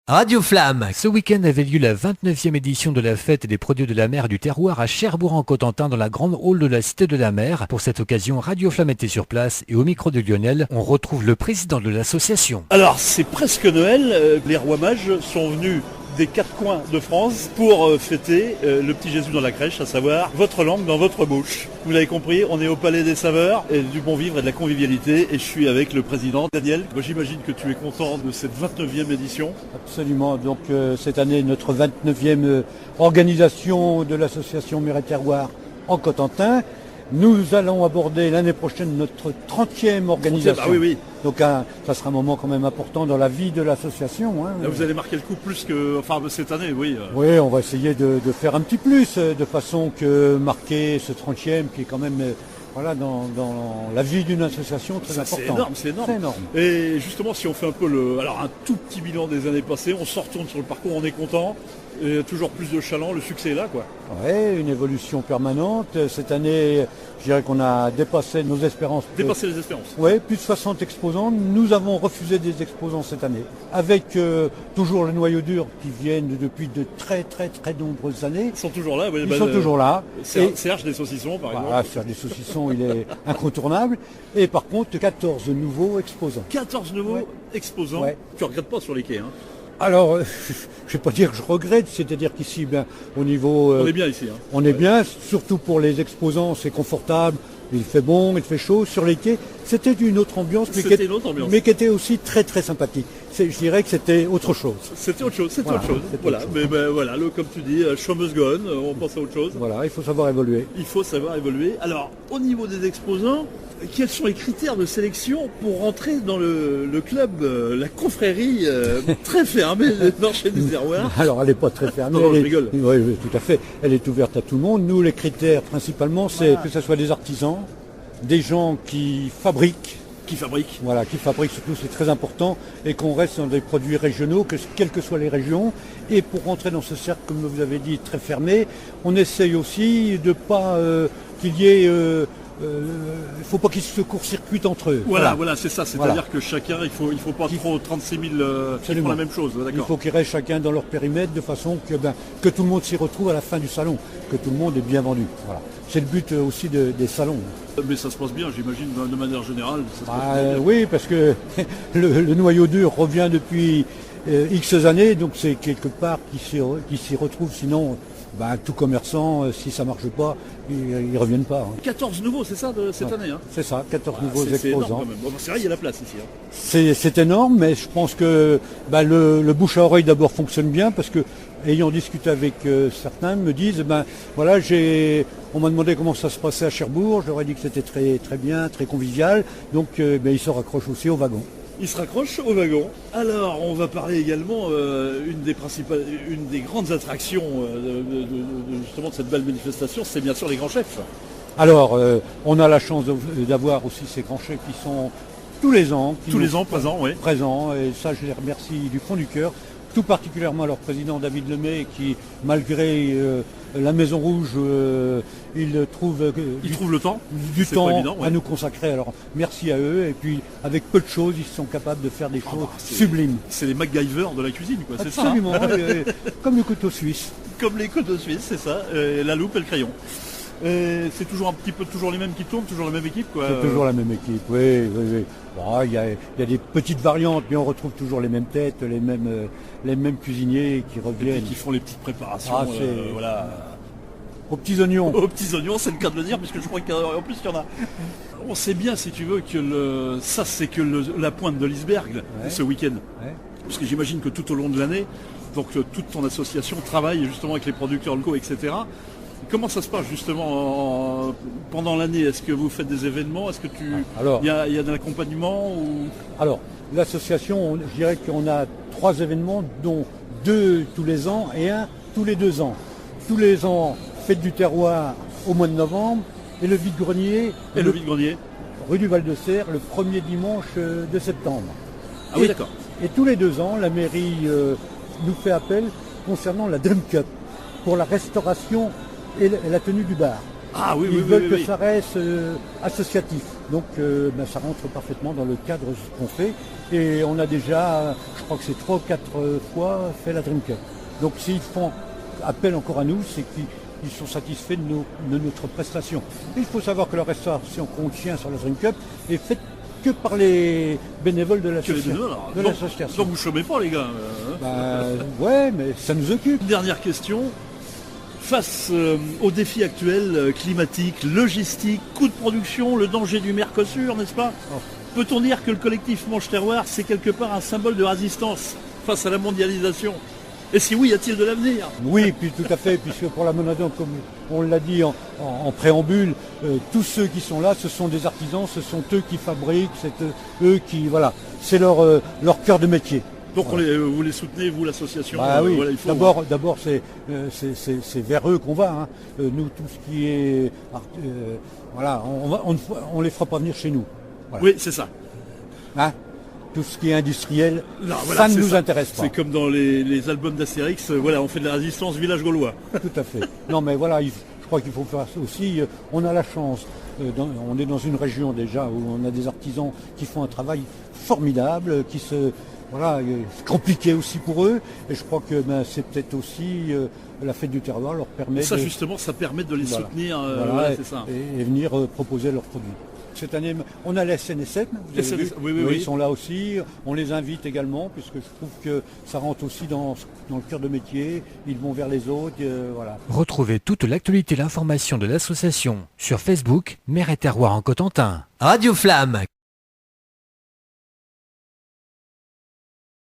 Radio Flamme. Ce week-end avait lieu la 29e édition de la fête des produits de la mer et du terroir à Cherbourg-en-Cotentin dans la grande hall de la Cité de la Mer. Pour cette occasion, Radio Flamme était sur place et au micro de Lionel, on retrouve le président de l'association. Alors c'est presque Noël, les rois mages sont venus des quatre coins de France pour fêter le petit Jésus dans la crèche, à savoir votre langue dans votre bouche. Vous l'avez compris, on est au Palais des Saveurs, et du bon vivre et de la convivialité, et je suis avec le président Daniel. Moi, j'imagine que tu es content de cette 29e édition. Absolument, donc cette année notre 29e organisation de l'association Mer et Terroir en Cotentin. Nous allons aborder l'année prochaine notre 30e organisation. Ah oui. Donc ça sera un moment quand même important dans la vie de l'association. Là, vous allez marquer le coup plus que cette année, oui. Oui, on va essayer de faire un petit plus, de façon que marquer ce 30e qui est quand même dans la vie d'une association très important. C'est énorme. Et justement, si on fait un peu un tout petit bilan des années passées, on se retourne sur le parcours, on est content. Et toujours plus de chaland, le succès est là, quoi. Oui, une évolution permanente. Cette année, je dirais qu'on a dépassé nos espérances. Dépassé les espérances. Oui, plus de 60 exposants. Nous avons refusé des exposants cette année. Avec toujours le noyau dur qui viennent depuis de très nombreuses années. Ils sont toujours là. Ils sont toujours là. Serge des saucissons, par exemple. Serge des saucissons, il est incontournable. Et par contre, 14 nouveaux exposants. 14 nouveaux exposants. Ouais. Tu ne regrettes pas sur les quais, hein? Alors, je ne vais pas dire que je regrette, c'est-à-dire qu'ici, au niveau... on est bien ici. Hein. On est bien, surtout pour les exposants, c'est confortable, il fait bon, il fait chaud. Sur les quais, c'était une autre ambiance, mais qui était aussi très sympathique. Je dirais que c'était autre chose. C'était autre chose. Voilà, mais comme tu dis, show must go on, on pense à autre chose. Voilà, il faut savoir évoluer. Alors, au niveau des exposants, quels sont les critères de sélection pour rentrer dans le club, la confrérie très fermée de Marché du Terroir? Alors, elle n'est pas très fermée. Non, je rigole. Oui, tout à fait. Elle est ouverte à tout le monde. Nous, les critères, principalement, c'est que ce soit des artisans, des gens qui fabriquent. Voilà, qui fabriquent surtout, c'est très important, et qu'on reste dans des produits régionaux, quelles que soient les régions. Et pour rentrer dans ce cercle, comme vous avez dit, très fermé, on essaye aussi de pas qu'il y ait... il ne faut pas qu'ils se court-circuitent entre eux. Voilà, c'est ça. C'est-à-dire que chacun, il faut pas trop 36 000 qui font la même chose. Il faut qu'ils restent chacun dans leur périmètre de façon que tout le monde s'y retrouve à la fin du salon, que tout le monde est bien vendu. Voilà. C'est le but aussi des salons. Mais ça se passe bien, j'imagine, de manière générale. Oui, parce que le noyau dur revient depuis X années, donc c'est quelque part qui s'y retrouve. Sinon, tout commerçant, si ça ne marche pas, ils ne reviennent pas. 14 nouveaux, c'est ça, cette année, hein? C'est ça, 14 nouveaux exposants. C'est énorme quand même. C'est vrai, il y a la place ici. Hein. C'est énorme, mais je pense que le bouche à oreille d'abord fonctionne bien, parce que, ayant discuté avec certains, me disent, on m'a demandé comment ça se passait à Cherbourg, je leur ai dit que c'était très bien, très convivial, donc ils se raccrochent aussi au wagon. Il se raccroche au wagon. Alors, on va parler également une des grandes attractions justement de cette belle manifestation, c'est bien sûr les grands chefs. Alors, on a la chance d'avoir aussi ces grands chefs qui sont tous les ans présents, oui. Présents, et ça, je les remercie du fond du cœur. Tout particulièrement leur président David Lemay qui, malgré la Maison Rouge, il trouve le temps, à nous consacrer. Alors merci à eux, et puis avec peu de choses, ils sont capables de faire des choses sublimes. C'est les MacGyver de la cuisine, quoi. Absolument, c'est ça. Absolument, comme le couteau suisse. Comme les couteaux suisses, c'est ça, la loupe et le crayon. C'est toujours un petit peu les mêmes qui tournent, toujours la même équipe, quoi. C'est toujours la même équipe, oui. Il y a des petites variantes, mais on retrouve toujours les mêmes têtes, les mêmes cuisiniers qui reviennent. Et qui font les petites préparations, aux petits oignons. Aux petits oignons, c'est le cas de le dire, puisque je crois qu'en plus il y en a. On sait bien, si tu veux, que c'est que la pointe de l'iceberg, ce week-end. Ouais. Parce que j'imagine que tout au long de l'année, donc toute ton association travaille justement avec les producteurs locaux, etc. Comment ça se passe justement pendant l'année? Est-ce que vous faites des événements? Est-ce que il y a de l'accompagnement ou... Alors, l'association, je dirais qu'on a 3 événements, dont 2 tous les ans et 1 tous les 2 ans. Tous les ans, fête du terroir au mois de novembre, et le vide-grenier. Rue du Val-de-Serre, le premier dimanche de septembre. Ah oui, d'accord. Et tous les 2 ans, la mairie nous fait appel concernant la Dream Cup pour la restauration et la tenue du bar. Ah oui, Ils veulent que ça reste associatif. Donc ça rentre parfaitement dans le cadre de ce qu'on fait. Et on a déjà, je crois que c'est 3 ou 4 fois fait la Dream Cup. Donc s'ils font appel encore à nous, c'est qu'ils sont satisfaits de notre prestation. Et il faut savoir que la restauration qu'on tient sur la Dream Cup est faite que par les bénévoles de l'association. Donc vous chômez pas les gars. Ouais, mais ça nous occupe. Une dernière question. Face aux défis actuels, climatiques, logistiques, coûts de production, le danger du Mercosur, n'est-ce pas? Peut-on dire que le collectif Manche Terroir, c'est quelque part un symbole de résistance face à la mondialisation? Et si oui, y a-t-il de l'avenir? Oui, puis tout à fait, puisque pour la Monadon, comme on l'a dit en préambule, tous ceux qui sont là, ce sont des artisans, ce sont eux qui fabriquent, c'est eux qui, voilà, c'est leur cœur de métier. Donc vous les soutenez, vous, l'association? Oui, d'abord c'est vers eux qu'on va. Hein. Nous, tout ce qui est... on les fera pas venir chez nous. Voilà. Oui, c'est ça. Hein, tout ce qui est industriel, ça ne nous intéresse pas. C'est comme dans les albums d'Astérix, on fait de la résistance village gaulois. Tout à fait. Non mais voilà, je crois qu'il faut faire ça aussi. On a la chance, on est dans une région déjà où on a des artisans qui font un travail formidable, c'est compliqué aussi pour eux. Et je crois que c'est peut-être aussi la fête du terroir leur permet justement, ça permet de les soutenir. C'est ça. Et venir proposer leurs produits. Cette année, on a la SNSM, ils sont là aussi, on les invite également, puisque je trouve que ça rentre aussi dans le cœur de métier, ils vont vers les autres, voilà. Retrouvez toute l'actualité et l'information de l'association sur Facebook, Mer et Terroir en Cotentin. Radio Flamme